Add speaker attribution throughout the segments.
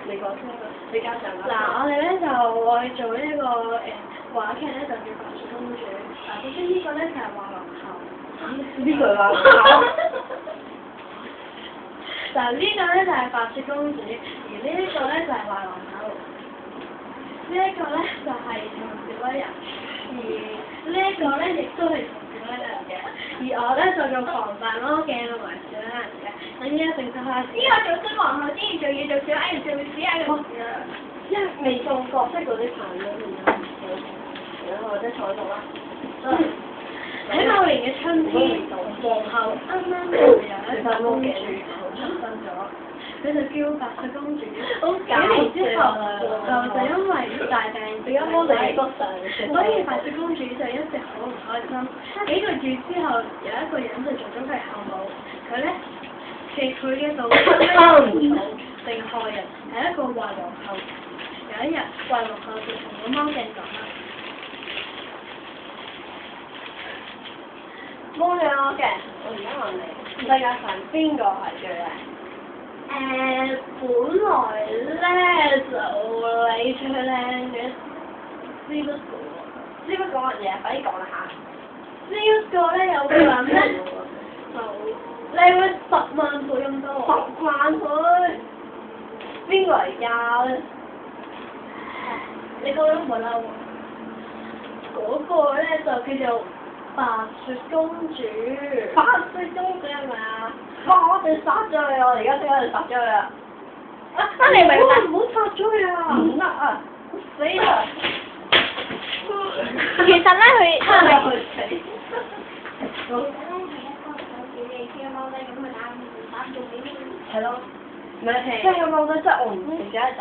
Speaker 1: 你講先啦，你家陣
Speaker 2: 嗱，我哋咧就會做呢個話劇咧，就叫白雪公主。嗱，首先呢個咧就係畫皇后。
Speaker 1: 呢個話講。
Speaker 2: 嗱，呢個咧就係白雪公主，而呢一個咧就係畫皇后。呢一個咧就係同小威人，而呢一個咧亦都係同小威人嘅。而我咧就做防彈魔鏡同埋小威人嘅。等依家正式開始。
Speaker 3: 呢個做新皇后，之前仲要做小矮人，做小矮人嘅。
Speaker 1: 因為未做角色嗰啲朋友而家唔做，或者坐喺度啦。
Speaker 2: 喺某年嘅春天，皇后啱啱就有一個公主出生咗，佢就叫白雪公主。幾年之後，就因為大病死咗，所以白雪公主就一直好唔開心。幾個月之後，有一個人就做咗佢後母，佢咧佢嘅老公咧姓害人，係一個壞皇后。有一日，壞皇后就同個魔鏡講啦。
Speaker 1: 魔鏡我嘅，我而家問你，世界上邊個係最靚？
Speaker 2: 本來咧就你最靚嘅，
Speaker 1: 只不過乜嘢？快啲講啦嚇！
Speaker 2: 呢個咧有個人咧就你會10萬倍咁多
Speaker 1: 10萬倍？邊個嚟㗎咧？
Speaker 2: 你講得唔好嬲喎！嗰個咧就叫做白雪公主。
Speaker 1: 白雪公主係咪啊？我哋殺咗佢，我而家即刻就殺咗佢啦！
Speaker 2: 你明白？唔好殺咗佢啊！
Speaker 1: 唔得啊！死啦！
Speaker 3: 其實咧，佢
Speaker 1: 佢死。係咯。唔係，即係咁講咧，即係我唔記得就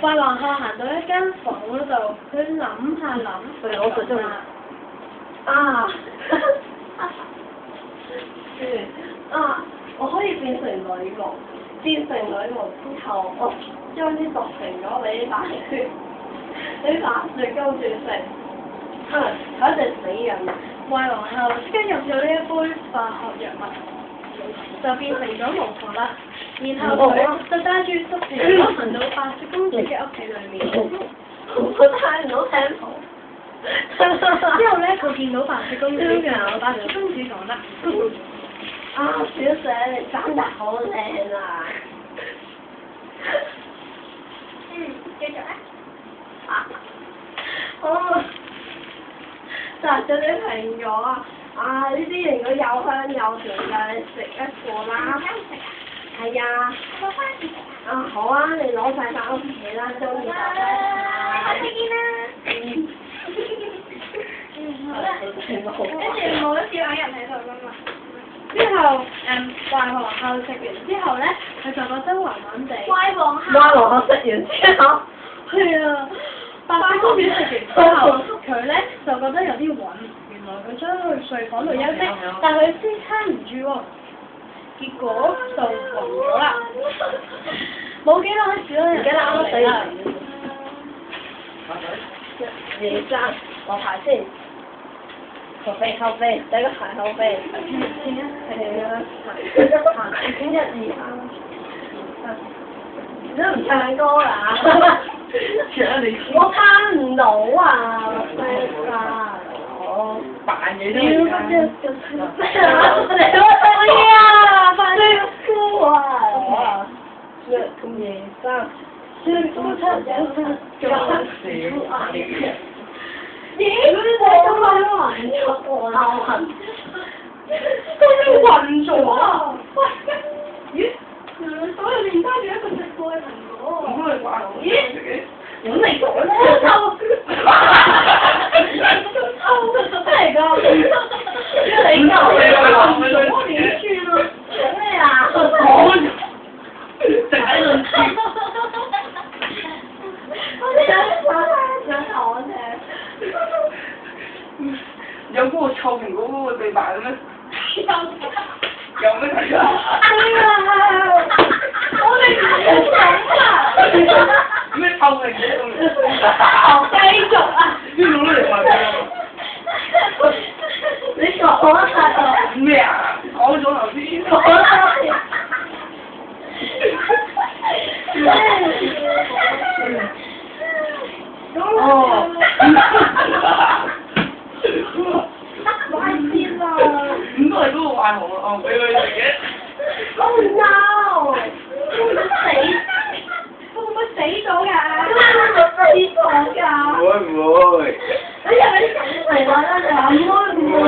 Speaker 2: 壞皇后行到一間房嗰度，佢諗下諗。
Speaker 1: 我最中意。啊！我可以變成女巫，變成女巫之後，我將啲毒成咗俾啲白雪，俾白雪公主食。係一隻死人。
Speaker 2: 壞皇后即刻飲咗呢一杯化學藥物，就變成咗巫婆啦。然後佢就帶住10條行到白雪公主嘅屋企裏面。
Speaker 1: 我睇唔到聽譜。
Speaker 2: 之後咧，佢見到白雪公主，白雪公主講啦：
Speaker 1: 小姐你生得好靚啊！
Speaker 3: 繼續啊！
Speaker 1: 摘咗啲蘋果啊！呢啲蘋果又香又甜㗎，你食一個啦。係啊。
Speaker 3: 我翻去食
Speaker 1: 好啊，你攞晒返屋企啦，中意就
Speaker 3: 下次見啦。好啦。跟住冇咗小矮人喺度㗎嘛。
Speaker 2: 之後壞皇后食完之後咧，佢就覺得暈暈地。
Speaker 3: 壞皇后。
Speaker 1: 壞皇后食完之後。
Speaker 2: 係啊。白雪公主食完之後，佢咧就覺得有啲暈，原來佢想去睡房度休息，但係佢支撐唔住喎，結果就暈咗啦。冇幾耐，小矮人
Speaker 1: 啱啱死啦。2、3，落牌先。後飛，第一個排後飛。
Speaker 2: 前一係啊，
Speaker 1: 行1、2、3。你都唔唱歌啦？我撐唔到啊！我扮嘢都唔得。快啲歌啊！2、3，雪姑七有三，做小矮人。咦？我都暈咗，我暈。都暈咗啊！咦？原來所有連帶住一個食過嘅蘋果。咦？咁你講啦！真係㗎！你講我點算啊？講咩啊？講就喺度笑。我哋想講啫。
Speaker 4: 有嗰個臭蘋果嗰個對白嘅咩？有咩睇啊？
Speaker 1: 我哋唔講啦。
Speaker 4: 咩臭蘋果咁？
Speaker 1: 繼續啊！
Speaker 4: 邊度都嚟問㗎？
Speaker 1: 你講啊！
Speaker 4: 咩啊？講咗頭先。
Speaker 1: 講啦！
Speaker 4: 塊紅啊，俾佢食嘅。
Speaker 1: Oh no！會唔會死？
Speaker 2: 會唔會死咗㗎？
Speaker 1: 會唔會死咗㗎？
Speaker 4: 會唔會？
Speaker 1: 你係咪啲人嚟話啦？你話會唔會？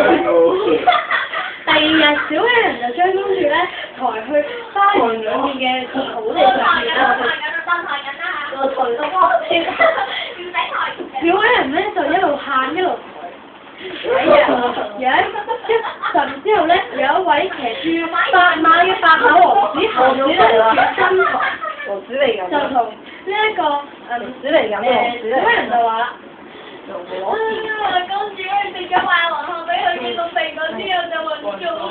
Speaker 2: 第二日小矮人就將公主咧抬去花園裏面嘅草地上面啦。
Speaker 1: 我抬到我先。
Speaker 2: 小矮人咧就一路喊一路抬。有一陣之後咧，有一位騎住白馬嘅白馬王子行咗咧轉身台，
Speaker 1: 王子嚟㗎。
Speaker 2: 就同呢一個
Speaker 1: 王子嚟㗎。
Speaker 2: 小矮人就話啦。
Speaker 3: 公主食咗壞皇后，俾佢見到鼻哥之後就暈咗啦。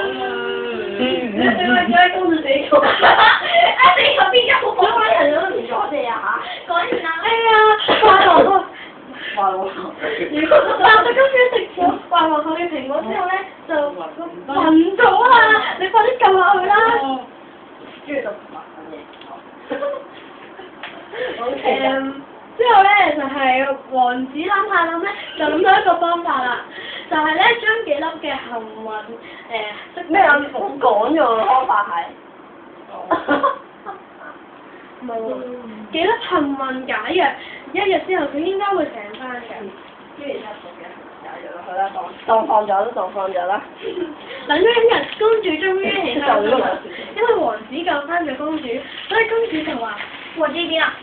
Speaker 1: 你公主死咗。
Speaker 3: 死咗邊有好
Speaker 1: 小矮人都唔咗你啊嚇！
Speaker 3: 講完啦。
Speaker 2: 哎呀，壞皇后。
Speaker 1: 壞皇后。
Speaker 2: 但係公主食咗壞皇后嘅蘋果之後咧，就暈咗啦！你快啲救下佢啦！
Speaker 1: 跟住就
Speaker 2: 之後咧就係王子諗下諗咧，就諗到一個方法啦，就係咧將幾粒嘅幸運
Speaker 1: 咩啊？我講咗個方法係。
Speaker 2: 冇幾粒幸運解藥，一日之後佢應該會醒翻嘅。
Speaker 1: 跟住佢啦，當放咗都當放咗啦。
Speaker 2: 等咗一日，公主終於起身啦，因為王子救翻咗公主，所以公主就話：
Speaker 3: 我呢邊啊。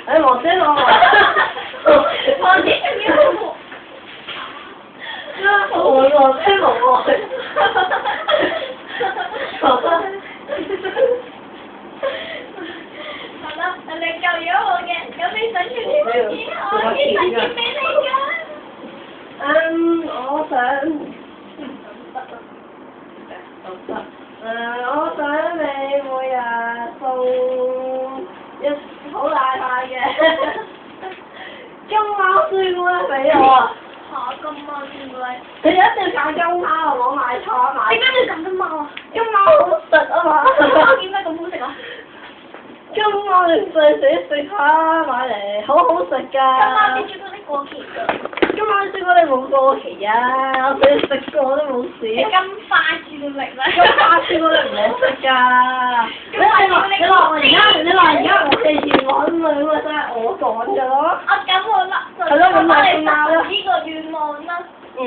Speaker 1: 誒，王子我。
Speaker 3: 王子仲要我。
Speaker 1: 我王子我。
Speaker 3: 好啦，你救咗我嘅，有咩想要啲乜嘢？我啲神劍俾你㗎。
Speaker 1: 我想。我想你每日送一好大塊嘅金貓雪糕俾我。
Speaker 3: 嚇咁貓雪糕？
Speaker 1: 佢一定要揀金貓，我買錯買。
Speaker 3: 點解你揀金貓啊？
Speaker 1: 金貓好食啊嘛！
Speaker 3: 金貓點解咁好食啊？
Speaker 1: 金貓你食下買嚟，好好食㗎。
Speaker 3: 金貓啲朱古力過期㗎。
Speaker 1: 金貓朱古力冇過期啊！我俾你食過都冇事。
Speaker 3: 金花朱古力啦。
Speaker 1: 金花朱古力唔好食㗎。你話而家我哋要揾女嘛？真係我講㗎咯。
Speaker 3: 啊咁好啦，就
Speaker 1: 係咯咁咪金貓咯
Speaker 3: 呢個願望啦。
Speaker 1: 嗯。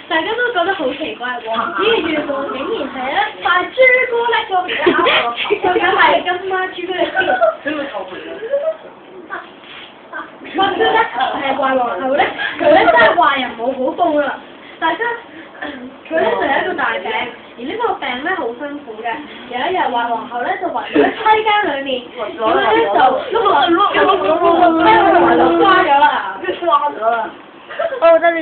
Speaker 2: 大家都覺得好奇怪，王子嘅願望竟然係一塊朱古力喎，究竟係金媽朱古力先？
Speaker 4: 真係後悔啦！
Speaker 2: 或者咧係壞皇后咧，佢咧真係壞人冇好報啦。大家佢咧就有一個大病，而呢個病咧好辛苦嘅。有一日壞皇后咧就暈咗喺梯間裏面，咁咧就瓜咗啦。
Speaker 1: 我覺得你